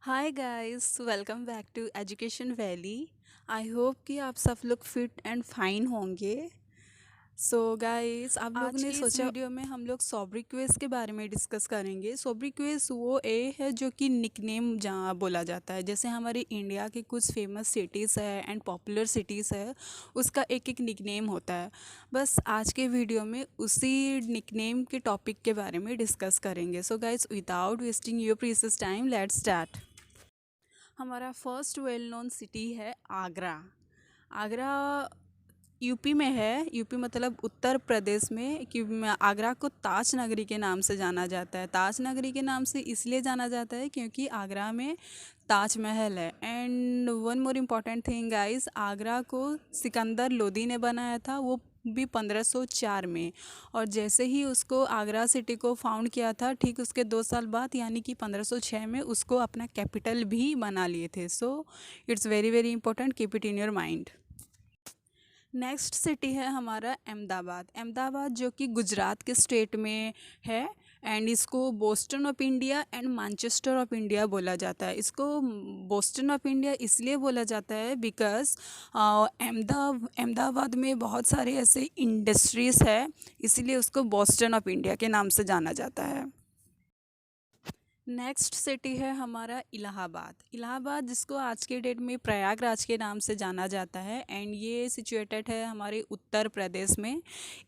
Hi guys, welcome back to Education Valley. I hope कि आप सब लोग फिट एंड फाइन होंगे। सो गाइस, आप लोगों आज ने की इस सोचा वीडियो में हम लोग सोब्रिक्वेस के बारे में डिस्कस करेंगे। सोब्रिक्वेस वो ए है जो कि निकनेम जहाँ बोला जाता है। जैसे हमारे इंडिया के कुछ फेमस सिटीज़ है एंड पॉपुलर सिटीज़ है, उसका एक एक निकनेम होता है। बस आज के वीडियो में उसी निकनेम के टॉपिक के बारे में डिस्कस करेंगे। So guys, without wasting your precious time, let's start. हमारा फर्स्ट वेल नोन सिटी है आगरा। आगरा यूपी में है। यूपी मतलब उत्तर प्रदेश में। कि आगरा को ताज नगरी के नाम से जाना जाता है। ताज नगरी के नाम से इसलिए जाना जाता है क्योंकि आगरा में ताजमहल है। And one more important thing guys, Agra को सिकंदर लोदी ने बनाया था, वो भी 1504 में। और जैसे ही उसको आगरा सिटी को फाउंड किया था, ठीक उसके 2 साल बाद यानी कि 1506 में उसको अपना कैपिटल भी बना लिए थे। So it's very very important, keep it in your mind. Next city है हमारा अहमदाबाद। अहमदाबाद जो कि गुजरात के स्टेट में है। एंड इसको Boston of India and Manchester of India बोला जाता है। इसको बोस्टन ऑफ इंडिया इसलिए बोला जाता है बिकॉज अहमदाबाद में बहुत सारे ऐसे इंडस्ट्रीज़ है, इसीलिए उसको बोस्टन ऑफ इंडिया के नाम से जाना जाता है। नेक्स्ट सिटी है हमारा इलाहाबाद। इलाहाबाद जिसको आज के डेट में प्रयागराज के नाम से जाना जाता है। एंड ये सिचुएटेड है हमारे उत्तर प्रदेश में।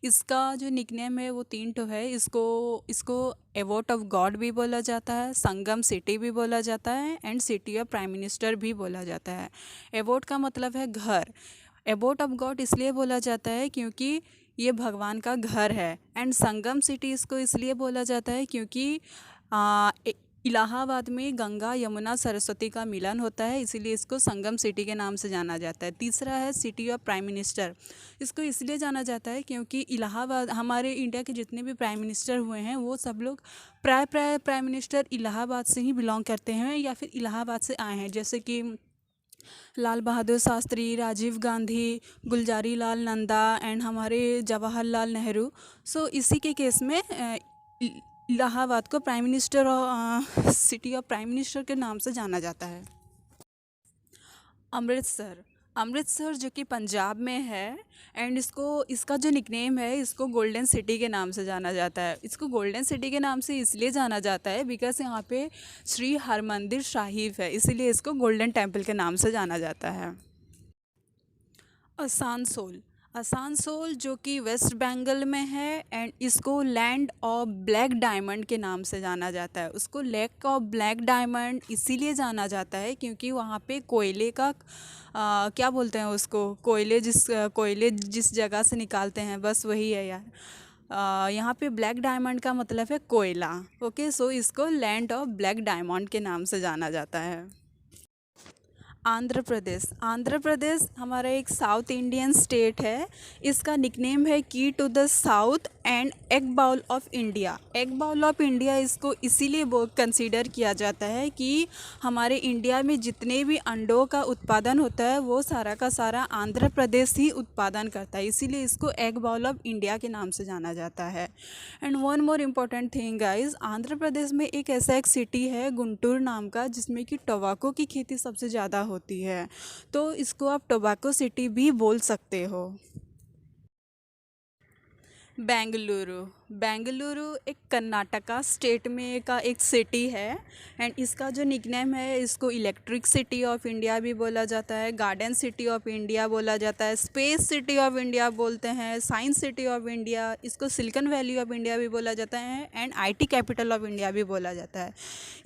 इसका जो निकनेम है वो तीन ठो है। इसको इसको एवोट ऑफ गॉड भी बोला जाता है, संगम सिटी भी बोला जाता है, and city of prime minister भी बोला जाता है। एवोट का मतलब है घर। एबोट ऑफ गॉड इसलिए बोला जाता है क्योंकि ये भगवान का घर है। एंड संगम सिटी इसको इसलिए बोला जाता है क्योंकि इलाहाबाद में गंगा यमुना सरस्वती का मिलन होता है, इसीलिए इसको संगम सिटी के नाम से जाना जाता है। तीसरा है सिटी ऑफ प्राइम मिनिस्टर। इसको इसलिए जाना जाता है क्योंकि इलाहाबाद, हमारे इंडिया के जितने भी प्राइम मिनिस्टर हुए हैं वो सब लोग प्राय प्राय प्राइम मिनिस्टर इलाहाबाद से ही बिलोंग करते हैं या फिर इलाहाबाद से आए हैं। जैसे कि लाल बहादुर शास्त्री, राजीव गांधी, गुलजारी लाल नंदा एंड हमारे जवाहरलाल नेहरू। सो इसी के केस में इलाहाबाद को प्राइम मिनिस्टर और सिटी ऑफ प्राइम मिनिस्टर के नाम से जाना जाता है। अमृतसर। अमृतसर जो कि पंजाब में है। एंड इसका जो निकनेम है, इसको गोल्डन सिटी के नाम से जाना जाता है। इसको गोल्डन सिटी के नाम से इसलिए जाना जाता है बिकॉज यहाँ पे श्री हरमंदिर साहिब है, इसीलिए इसको गोल्डन टेम्पल के नाम से जाना जाता है। आसानसोल। आसानसोल जो कि वेस्ट बंगाल में है। एंड इसको लैंड ऑफ ब्लैक डायमंड के नाम से जाना जाता है। उसको लेक ऑफ ब्लैक डायमंड इसीलिए जाना जाता है क्योंकि वहाँ पे कोयले का क्या बोलते हैं उसको, कोयले जिस जगह से निकालते हैं, बस वही है यार। यहाँ पे ब्लैक डायमंड का मतलब है कोयला। ओके, सो इसको लैंड ऑफ ब्लैक डायमंड के नाम से जाना जाता है। आंध्र प्रदेश। आंध्र प्रदेश हमारा एक साउथ इंडियन स्टेट है। इसका निकनेम है key to the south and egg bowl of India. Egg bowl of India इसको इसीलिए कंसीडर किया जाता है कि हमारे इंडिया में जितने भी अंडों का उत्पादन होता है वो सारा का सारा आंध्र प्रदेश ही उत्पादन करता है, इसीलिए इसको एग बाउल ऑफ इंडिया के नाम से जाना जाता है। And one more important thing guys, Andhra Pradesh में एक ऐसा एक सिटी है गुंटूर नाम का, जिसमें कि टोबैको की खेती सबसे ज़्यादा होती है, तो इसको आप टोबैको सिटी भी बोल सकते हो। बेंगलुरु। बेंगलुरु एक कर्नाटका स्टेट में का एक सिटी है। एंड इसका जो निकनेम है, इसको इलेक्ट्रिक सिटी ऑफ इंडिया भी बोला जाता है, गार्डन सिटी ऑफ इंडिया बोला जाता है, स्पेस सिटी ऑफ इंडिया बोलते हैं, साइंस सिटी ऑफ इंडिया, इसको सिलिकॉन वैली ऑफ इंडिया भी बोला जाता है, and IT capital of India भी बोला जाता है।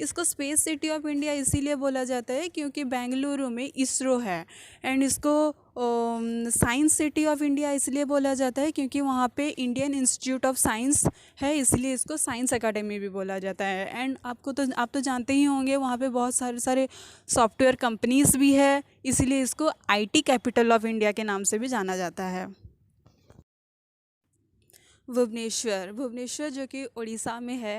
इसको स्पेस सिटी ऑफ इंडिया इसीलिए बोला जाता है क्योंकि बेंगलुरु में इसरो है। एंड इसको साइंस सिटी ऑफ इंडिया इसलिए बोला जाता है क्योंकि वहाँ पे इंडियन इंस्टीट्यूट ऑफ साइंस है, इसलिए इसको साइंस एकेडमी भी बोला जाता है। एंड आप तो जानते ही होंगे वहाँ पे बहुत सारे सारे सॉफ्टवेयर कंपनीज भी है, इसीलिए इसको आईटी कैपिटल ऑफ इंडिया के नाम से भी जाना जाता है। भुवनेश्वर। भुवनेश्वर जो कि उड़ीसा में है।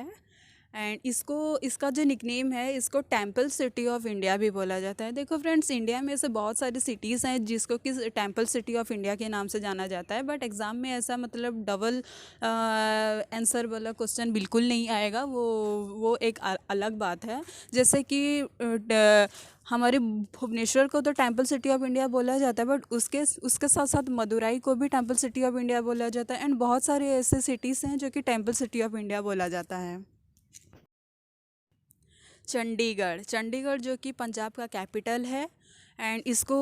एंड इसको इसका जो निकनेम है इसको टेंपल सिटी ऑफ इंडिया भी बोला जाता है। देखो फ्रेंड्स, इंडिया में ऐसे बहुत सारी सिटीज़ हैं जिसको कि टेंपल सिटी ऑफ इंडिया के नाम से जाना जाता है, बट एग्ज़ाम में ऐसा मतलब डबल आंसर वाला क्वेश्चन बिल्कुल नहीं आएगा, वो एक अलग बात है। जैसे कि हमारे भुवनेश्वर को तो टेंपल सिटी ऑफ इंडिया बोला जाता है, बट उसके उसके साथ साथ मदुरई को भी टेंपल सिटी ऑफ इंडिया बोला जाता है, एंड बहुत सारे ऐसे सिटीज़ हैं जो कि टेंपल सिटी ऑफ इंडिया बोला जाता है। चंडीगढ़, चंडीगढ़ जो कि पंजाब का कैपिटल है, एंड इसको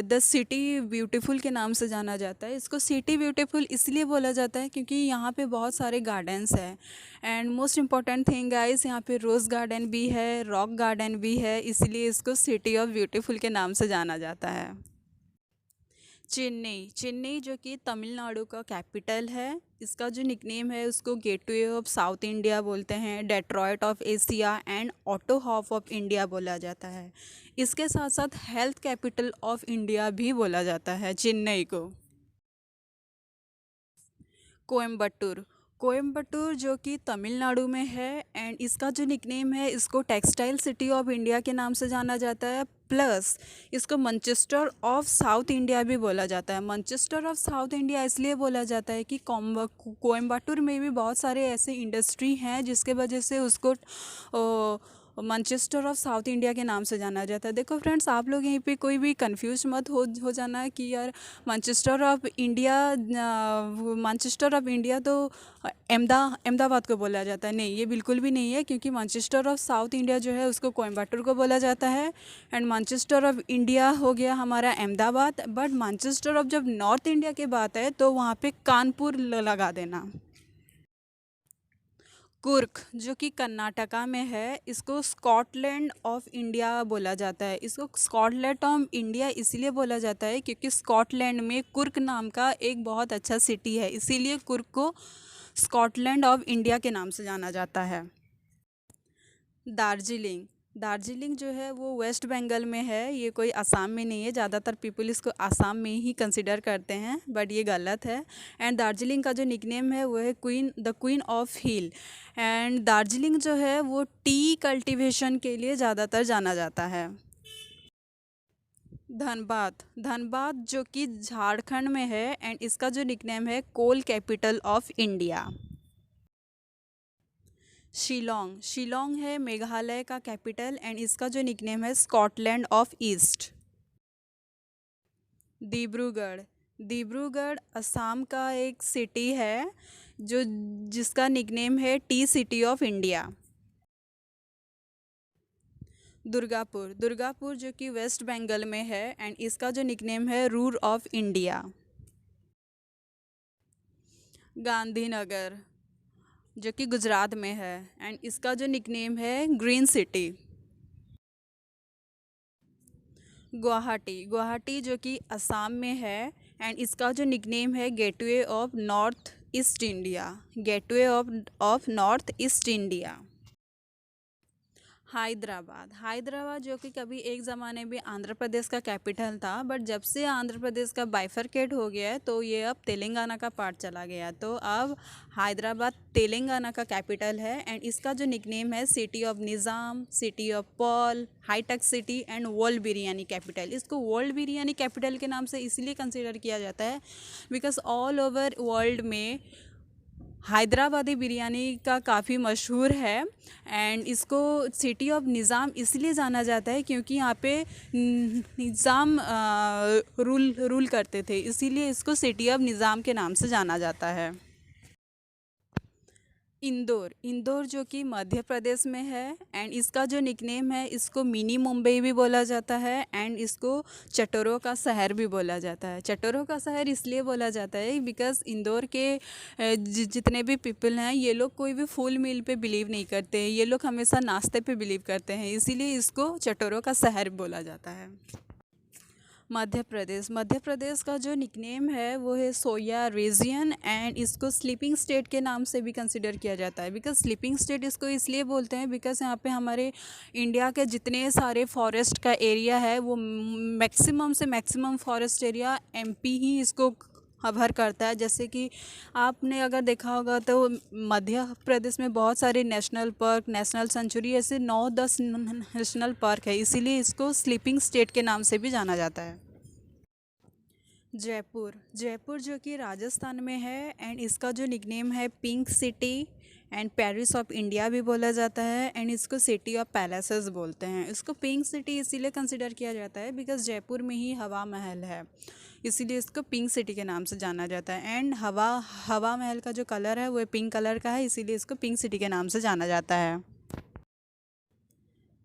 द सिटी ब्यूटीफुल के नाम से जाना जाता है। इसको सिटी ब्यूटीफुल इसलिए बोला जाता है क्योंकि यहाँ पे बहुत सारे गार्डन्स हैं, and most important thing guys, यहाँ पे रोज़ गार्डन भी है, रॉक गार्डन भी है, इसलिए इसको सिटी ऑफ ब्यूटीफुल के नाम से जाना जाता है। चेन्नई, चेन्नई जो कि तमिलनाडु का कैपिटल है, इसका जो निकनेम है उसको गेटवे ऑफ साउथ इंडिया बोलते हैं, Detroit of Asia and auto hub of India बोला जाता है। इसके साथ साथ हेल्थ कैपिटल ऑफ इंडिया भी बोला जाता है चेन्नई को। कोयम्बटूर, कोयम्बटूर जो कि तमिलनाडु में है, एंड इसका जो निकनेम है इसको टेक्सटाइल सिटी ऑफ इंडिया के नाम से जाना जाता है, प्लस इसको मैनचेस्टर ऑफ साउथ इंडिया भी बोला जाता है। मैनचेस्टर ऑफ साउथ इंडिया इसलिए बोला जाता है कि कोयम्बटूर में भी बहुत सारे ऐसे इंडस्ट्री हैं जिसके वजह से उसको मैनचेस्टर ऑफ साउथ इंडिया के नाम से जाना जाता है। देखो फ्रेंड्स, आप लोग यहीं पे कोई भी कंफ्यूज मत हो जाना है कि यार Manchester of India, Manchester of India तो अहमदाबाद को बोला जाता है। नहीं, ये बिल्कुल भी नहीं है, क्योंकि मैनचेस्टर ऑफ साउथ इंडिया जो है उसको कोयम्बटूर को बोला जाता है, एंड मैनचेस्टर ऑफ इंडिया हो गया हमारा अहमदाबाद। बट मैनचेस्टर ऑफ जब नॉर्थ इंडिया की बात है तो वहाँ पे कानपुर लगा देना। कुर्क जो कि कर्नाटका में है, इसको स्कॉटलैंड ऑफ इंडिया बोला जाता है। इसको स्कॉटलैंड ऑफ इंडिया इसलिए बोला जाता है क्योंकि स्कॉटलैंड में कुर्क नाम का एक बहुत अच्छा सिटी है, इसीलिए कुर्क को स्कॉटलैंड ऑफ इंडिया के नाम से जाना जाता है। दार्जिलिंग, दार्जिलिंग जो है वो वेस्ट बंगाल में है, ये कोई असम में नहीं है। ज़्यादातर पीपल इसको असम में ही कंसिडर करते हैं, बट ये गलत है। एंड दार्जिलिंग का जो निकनेम है वो है queen of hill, and Darjeeling जो है वो टी कल्टीवेशन के लिए ज़्यादातर जाना जाता है। धनबाद, धनबाद जो कि झारखंड में है, एंड इसका जो निकनेम है coal capital of India. Shillong, Shillong है मेघालय का कैपिटल, एंड इसका जो निकनेम है Scotland of East. Dibrugarh, Dibrugarh Assam का एक सिटी है जो जिसका निकनेम है tea city of India. Durgapur, Durgapur जो कि वेस्ट बंगाल में है, एंड इसका जो निकनेम है रूर ऑफ इंडिया। गांधीनगर जो कि गुजरात में है, एंड इसका जो निकनेम है ग्रीन सिटी। गुवाहाटी, गुवाहाटी जो कि असम में है, एंड इसका जो निकनेम है gateway of north east India, gateway of north east India. Hyderabad, Hyderabad जो कि कभी एक ज़माने में आंध्र प्रदेश का कैपिटल था, बट जब से आंध्र प्रदेश का बाइफरकेट हो गया है तो ये अब तेलंगाना का पार्ट चला गया, तो अब हैदराबाद तेलंगाना का कैपिटल है, एंड इसका जो निकनेम है city of Nizam, city of pearl, hi tech city and world biryani capital. इसको वर्ल्ड बिरयानी कैपिटल के नाम से इसलिए कंसिडर किया जाता है बिकॉज ऑल ओवर वर्ल्ड में हैदराबादी बिरयानी का काफ़ी मशहूर है, एंड इसको सिटी ऑफ निज़ाम इसलिए जाना जाता है क्योंकि यहाँ पे निज़ाम रूल करते थे, इसीलिए इसको सिटी ऑफ निज़ाम के नाम से जाना जाता है। इंदौर, इंदौर जो कि मध्य प्रदेश में है, एंड इसका जो निकनेम है इसको मिनी मुंबई भी बोला जाता है, एंड इसको चटोरों का शहर भी बोला जाता है। चटोरों का शहर इसलिए बोला जाता है बिकॉज़ इंदौर के जितने भी पीपल हैं ये लोग कोई भी फुल मील पे बिलीव नहीं करते, ये लोग हमेशा नाश्ते पे बिलीव करते हैं, इसीलिए इसको चटोरों का शहर बोला जाता है। मध्य प्रदेश, मध्य प्रदेश का जो निकनेम है वो है सोया रीजियन, एंड इसको स्लीपिंग स्टेट के नाम से भी कंसिडर किया जाता है बिकॉज स्लीपिंग स्टेट इसको इसलिए बोलते हैं बिकॉज यहाँ पे हमारे इंडिया के जितने सारे फॉरेस्ट का एरिया है वो मैक्सिमम से मैक्सिमम फॉरेस्ट एरिया एमपी ही इसको भर करता है। जैसे कि आपने अगर देखा होगा तो मध्य प्रदेश में बहुत सारे नेशनल पार्क, नेशनल सेंचुरी, ऐसे 9-10 नेशनल पार्क है, इसीलिए इसको स्लीपिंग स्टेट के नाम से भी जाना जाता है। जयपुर, जयपुर जो कि राजस्थान में है एंड इसका जो निकनेम है pink city and Paris of India भी बोला जाता है एंड इसको सिटी ऑफ पैलेसेस बोलते हैं। इसको पिंक सिटी इसीलिए कंसिडर किया जाता है बिकॉज जयपुर में ही हवा महल है, इसीलिए इसको पिंक सिटी के नाम से जाना जाता है। एंड हवा महल का जो कलर है वो पिंक कलर का है, इसीलिए इसको पिंक सिटी के नाम से जाना जाता है।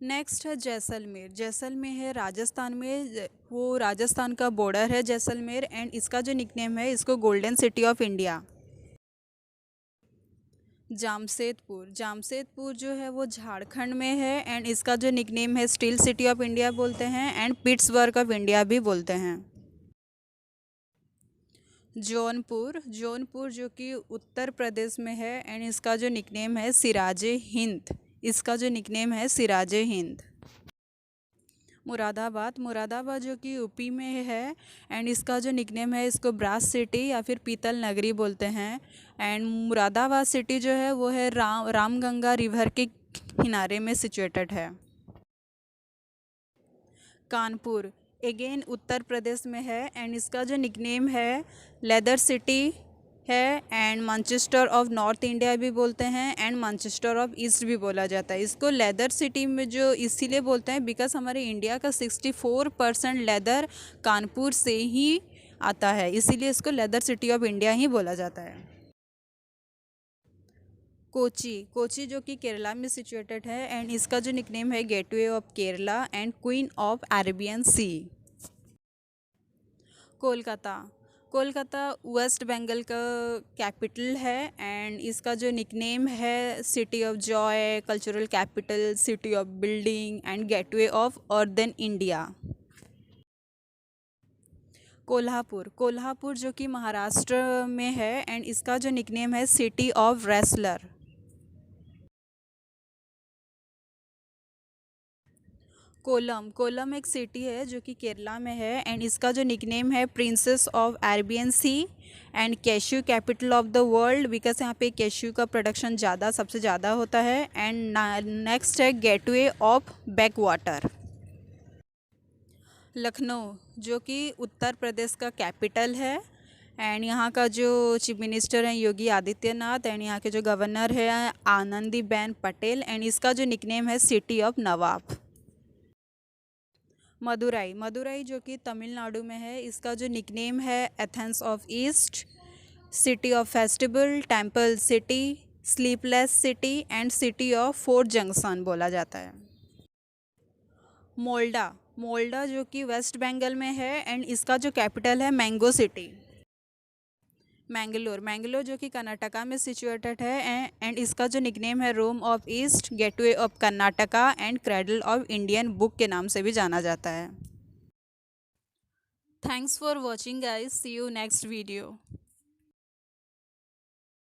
नेक्स्ट है जैसलमेर। जैसलमेर है राजस्थान में, वो राजस्थान का बॉर्डर है जैसलमेर एंड इसका जो निकनेम है इसको golden city of India. Jamshedpur, Jamshedpur जो है वो झारखंड में है एंड इसका जो निकनेम है स्टील सिटी ऑफ इंडिया बोलते हैं एंड पिट्सबर्ग ऑफ इंडिया भी बोलते हैं। जौनपुर, जौनपुर जो कि उत्तर प्रदेश में है एंड इसका जो निकनेम है सिराजे हिंद, इसका जो निकनेम है सिराजे हिंद। मुरादाबाद, मुरादाबाद जो कि यूपी में है एंड इसका जो निकनेम है इसको ब्रास सिटी या फिर पीतल नगरी बोलते हैं। एंड मुरादाबाद सिटी जो है वो है रामगंगा रिवर के किनारे में सिचुएटेड है। कानपुर अगेन उत्तर प्रदेश में है एंड इसका जो निकनेम है लेदर सिटी है and Manchester of north India भी बोलते हैं एंड मैनचेस्टर ऑफ ईस्ट भी बोला जाता है। इसको लेदर सिटी में जो इसीलिए बोलते हैं बिकॉज हमारे इंडिया का 64% लेदर कानपुर से ही आता है, इसीलिए इसको लेदर सिटी ऑफ इंडिया ही बोला जाता है। कोची, कोची जो कि केरला में सिचुएटेड है एंड इसका जो निकनेम है gateway of Kerala and queen of Arabian sea. Kolkata, Kolkata West Bengal का कैपिटल है एंड इसका जो निकनेम है city of joy, cultural capital, city of building and gateway of northern India. Kolhapur, Kolhapur जो कि महाराष्ट्र में है एंड इसका जो निकनेम है city of wrestler. Kollam, Kollam एक सिटी है जो कि केरला में है एंड इसका जो निकनेम है princess of Arabian sea and cashew capital of the world because यहाँ पे कैश्यू का प्रोडक्शन सबसे ज़्यादा होता है। एंड नेक्स्ट है gateway of back water. Lucknow जो कि उत्तर प्रदेश का कैपिटल है एंड यहाँ का जो चीफ मिनिस्टर हैं योगी आदित्यनाथ एंड यहाँ के जो गवर्नर है आनंदीबेन पटेल एंड इसका जो निकनेम है सिटी ऑफ नवाब। मदुराई, मदुराई जो कि तमिलनाडु में है, इसका जो निकनेम है Athens of east, city of festival, temple city, sleepless city and city of fort junction बोला जाता है। मोल्डा, मोल्डा जो कि वेस्ट बंगाल में है एंड इसका जो कैपिटल है मैंगो सिटी। मैंगलोर, मैंगलोर जो कि कर्नाटका में सिचुएटेड है एंड इसका जो निकनेम है Rome of East, gateway of Karnataka and cradle of Indian book के नाम से भी जाना जाता है। Thanks for watching guys, see you next video.